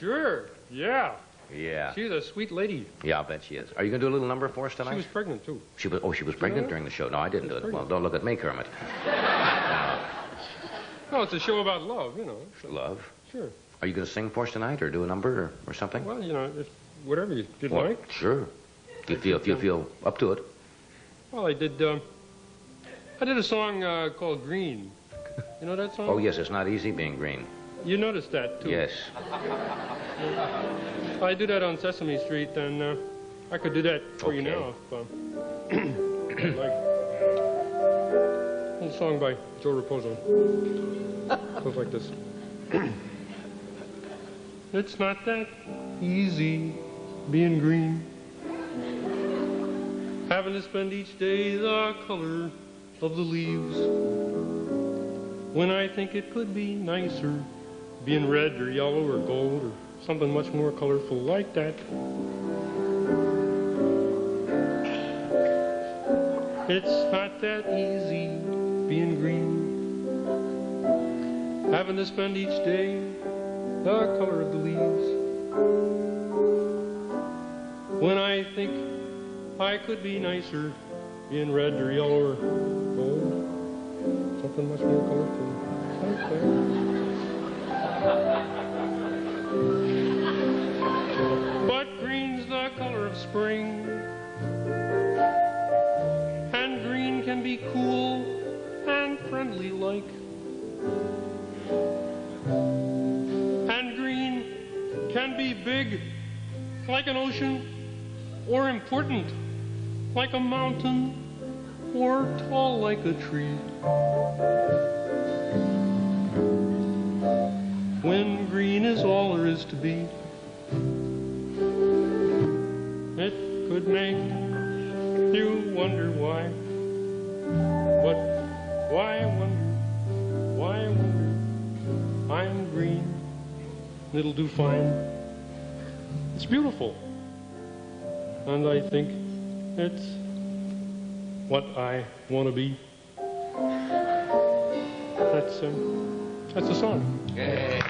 sure. Yeah. Yeah. She's a sweet lady. Yeah, I'll bet she is. Are you going to do a little number for us tonight? She was pregnant, too. She was pregnant during the show? No, I didn't do it. Well, don't look at me, Kermit. No, it's a show about love, you know. Love? Sure. Are you going to sing for us tonight or do a number or something? Well, you know, whatever you'd well, like. Sure. If you feel up to it. Well, I did a song called Green. You know that song? Oh, yes, it's not easy being green. You noticed that, too. Yes. I do that on Sesame Street, and I could do that for you now if you'd like. A little song by Joe Raposo. Goes like this. It's not that easy being green, having to spend each day the color of the leaves, when I think it could be nicer being red or yellow or gold or something much more colorful like that. It's not that easy being green, having to spend each day the color of the leaves, when I think I could be nicer being red or yellow or gold, something much more colorful like that. But green's the color of spring, and green can be cool and friendly like, and green can be big like an ocean, or important like a mountain, or tall like a tree. When green is all there is to be, it could make you wonder why. But why wonder, I'm green, it'll do fine. It's beautiful, and I think it's what I want to be. That's a song. Yeah.